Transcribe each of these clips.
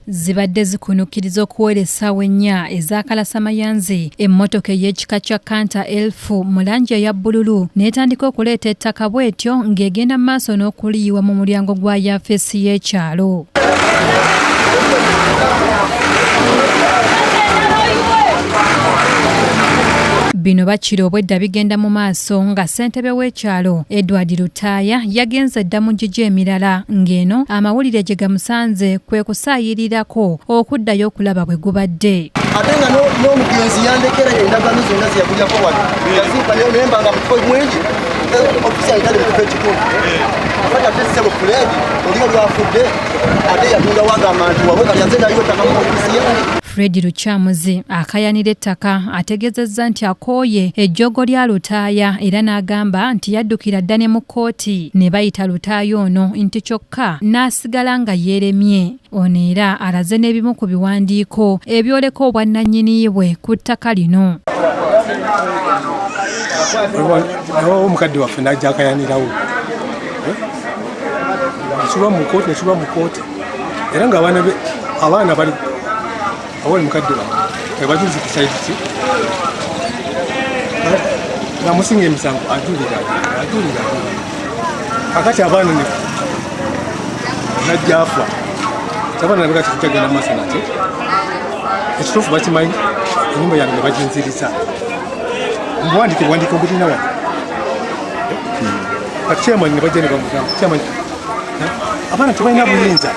zibadde zikunukiriza okuwera essaawa 4 ez'akalasamayanzi emmotoka ey'ekika kya Kanta elfu mu langi eya bbululu n'etandika okuleeta ettaka bw'etyo ng'egenda mu maaso n'okuliyiwa mu mulyango gwa Muyafesi y'ekyalo. Bino bakiri obwedda bigenda mu maaso nga ssentebe w'ekyalo Edward Lutaaya yagenze dda mu gigi emirala ng'eno amawulire gye gamusanze kwe kusaayirirako okuddayo okulaba bwe gubadde. Ate nga n'omugenzi yandekera endagaano zonna ze yagulyako wano yaziika nemba nga mukifo mwingi ofisi ayitale mukifo ekikulu ate ate ssebo Fred oli olwafudde ate yatundawo agamba nti wabwe kali yaze nayo ettaka mu ofisi yange. Fred Luchamuzi akayanira ettaka ategezezza nti akooye ejjogo lya Lutaaya era n'agamba nti yaddukira dda ne mu kkooti ne bayita Lutaaya ono nti kyokka n'asigala nga yeeremye. Ono era alaze n'ebimu ku biwandiiko ebyoleka obwannannyini bwe ku ttaka lino. Omukadde waffe n'ajja akayanirawo nesubwa mu kkooti era nga abaana bali awali mukadde wange bajuliza ku sayidi ki namusinga emisango ajulira kakati abaana najja afa abaana nabeka tikutagenda maaso nate ekituufu bakimanyi enyumba yange ne baginziriza mubuwandike buwandike obulina wano kati chairman ne bajja ne bamugamba chairman abaana tebalina buyinza.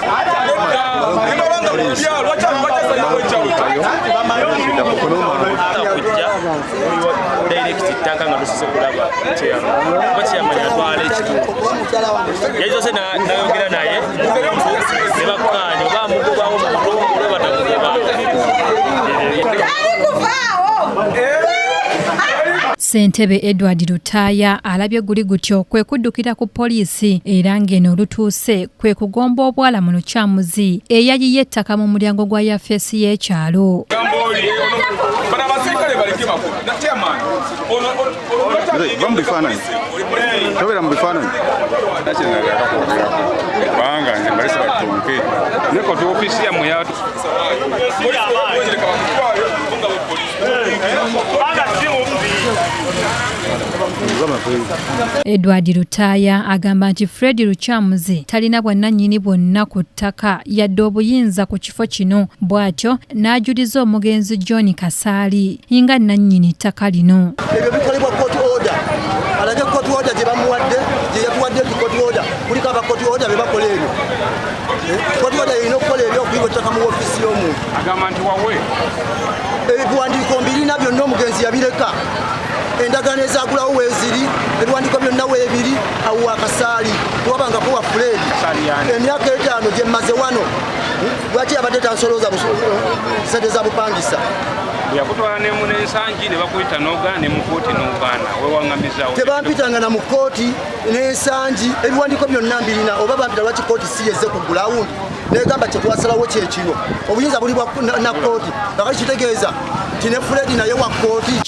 Ssentebe Edward Lutaaya alabye guli gutyo kwe kuddukira ku poliisi era ng'eno olutuuse kwe kugomba obwala mu Luchamuzi eyayiye ettaka mu mulyango gwa Muyafesi y'ekyalo. Edward Lutaaya agamba nti Fred Luchamuzi talina bwannannyini bwonna ku ttaka yadde obuyinza ku kifo kino bw'atyo n'ajuliza omugenzi John Kasaali nga nnannyini ttaka lino. Ebyo bikolebwa court order alage court order gye bamuwadde gye yakuwadde court order kuliko aba court order be bakola ebyo court order erina okukola ebyo okuyiwa ettaka mu ofisi y'omuntu agamba nti wawe ebiwandiiko mbirina byonna omugenzi yabireka endagaano ezagulawo weeziri ebiwandiiko byonna weebiri awo Akasaali wabangako wa Fred emyaka 5 gye mmaze wano lwaki abadde tansolooza sente za bupangisa yakutwala ne mu n'ensangi ne bakuyita n'ogaana ne mu kkooti n'ogaana wewaŋŋamizaawo tebampitanga na mu kkooti n'ensangi ebiwandiiko byonna mbirina oba bampita lwaki kkooti si yezze ku gulawundi negamba kyetwasalawo kyekino obuyinza buli na kkooti akali kitegeeza ti ne Fred naye wa kkooti.